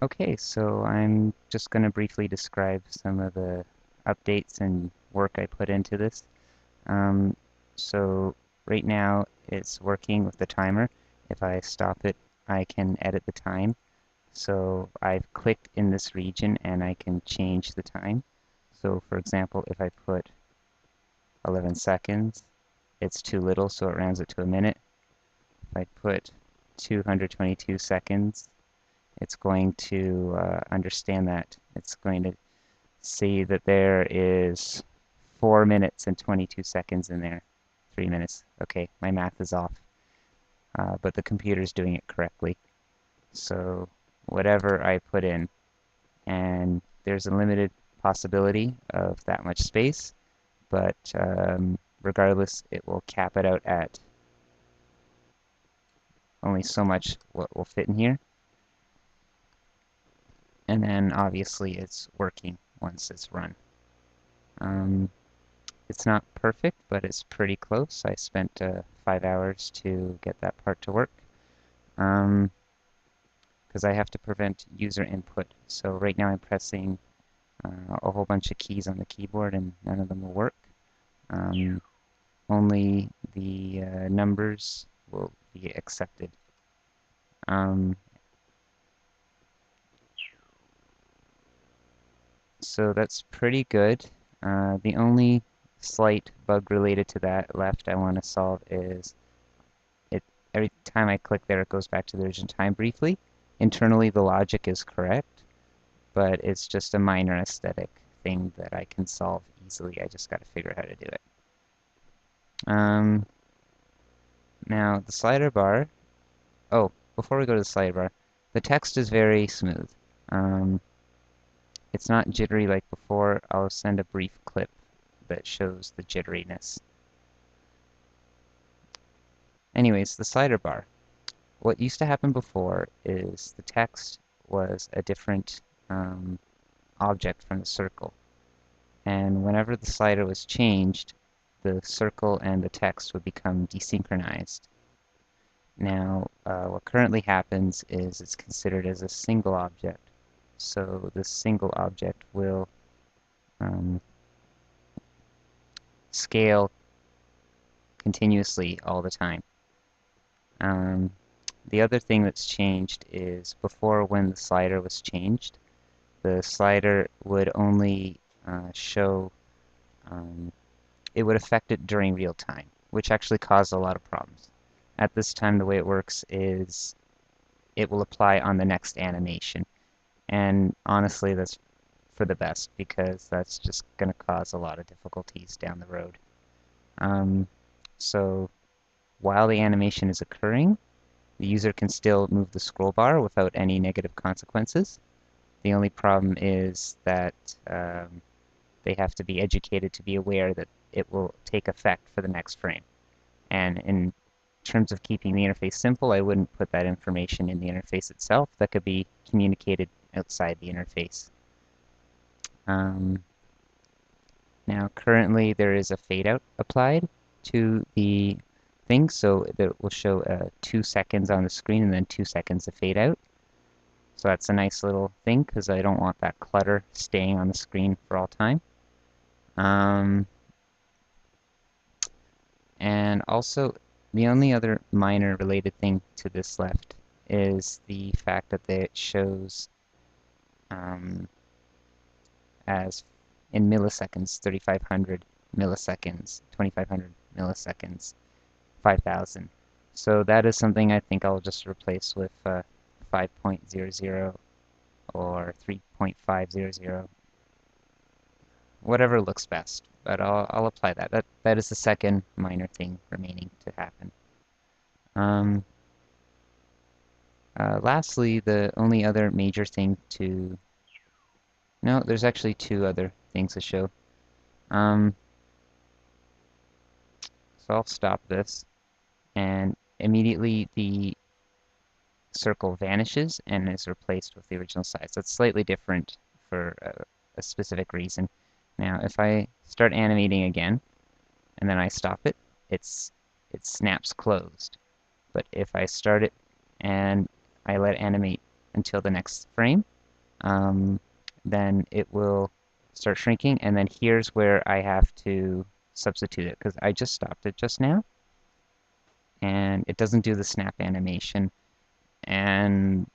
Okay, so I'm just going to briefly describe some of the updates and work I put into this. Um, so right now it's working with the timer. If I stop it, I can edit the time. So I've clicked in this region and I can change the time. So for example, if I put 11 seconds, it's too little, so it rounds it to a minute. If I put 222 seconds, it's going to understand that. It's going to see that there is 4 minutes and 22 seconds in there. 3 minutes. Okay, my math is off. But the computer's doing it correctly. So whatever I put in, and there's a limited possibility of that much space, but regardless, it will cap it out at only so much what will fit in here. And then obviously it's working once it's run. Um, it's not perfect, but it's pretty close. I spent 5 hours to get that part to work because I have to prevent user input. So right now I'm pressing a whole bunch of keys on the keyboard and none of them will work. Only the numbers will be accepted. Um, so that's pretty good. The only slight bug related to that left I want to solve is every time I click there it goes back to the original time briefly. Internally the logic is correct, but it's just a minor aesthetic thing that I can solve easily. I just got to figure out how to do it. Um, Now the slider bar. Oh, before we go to the slider bar, the text is very smooth. Um, it's not jittery like before. I'll send a brief clip that shows the jitteriness. Anyways, the slider bar. What used to happen before is the text was a different object from the circle. And whenever the slider was changed, the circle and the text would become desynchronized. Now, what currently happens is it's considered as a single object. So this single object will scale continuously all the time. The other thing that's changed is before, when the slider was changed, the slider would only show, it would affect it during real time, which actually caused a lot of problems. At this time, the way it works is it will apply on the next animation. And honestly, that's for the best because that's just going to cause a lot of difficulties down the road. So while the animation is occurring, the user can still move the scroll bar without any negative consequences. The only problem is that they have to be educated to be aware that it will take effect for the next frame. And in terms of keeping the interface simple, I wouldn't put that information in the interface itself. That could be communicated outside the interface. Now, currently there is a fade out applied to the thing, so that will show 2 seconds on the screen and then 2 seconds of fade out. So that's a nice little thing because I don't want that clutter staying on the screen for all time. And also, the only other minor related thing to this left is the fact that it shows as in milliseconds, 3500 milliseconds, 2500 milliseconds, 5000. So that is something I think I'll just replace with 5.00 or 3.500, whatever looks best. But I'll apply that. That is the second minor thing remaining to happen. Lastly, the only other major thing to... No, there's actually two other things to show. So I'll stop this, and immediately the circle vanishes and is replaced with the original size. That's slightly different for a specific reason. Now, if I start animating again, and then I stop it, it snaps closed. But if I start it and I let it animate until the next frame, then it will start shrinking, and then here's where I have to substitute it, because I just stopped it just now, and it doesn't do the snap animation, and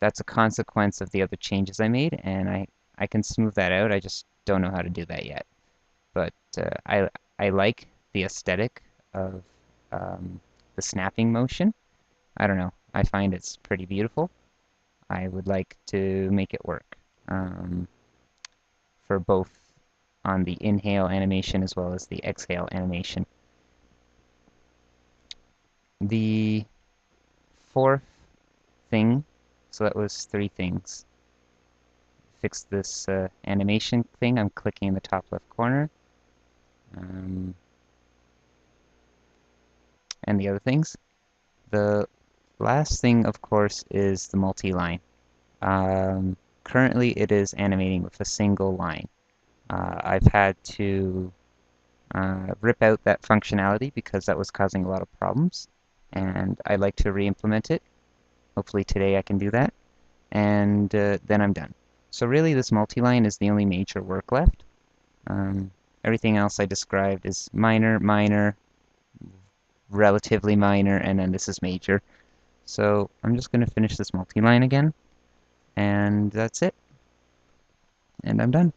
that's a consequence of the other changes I made, and I can smooth that out. I just don't know how to do that yet. But I like the aesthetic of the snapping motion. I don't know. I find it's pretty beautiful. I would like to make it work for both on the inhale animation as well as the exhale animation. The fourth thing, so that was three things. Fix this animation thing. I'm clicking in the top left corner. And the other things. The last thing, of course, is the multi-line. Currently, it is animating with a single line. I've had to rip out that functionality because that was causing a lot of problems, and I'd like to re-implement it. Hopefully today I can do that, and then I'm done. So really, this multi-line is the only major work left. Everything else I described is minor, minor, relatively minor, and then this is major. So I'm just going to finish this multi-line again, and that's it. And I'm done.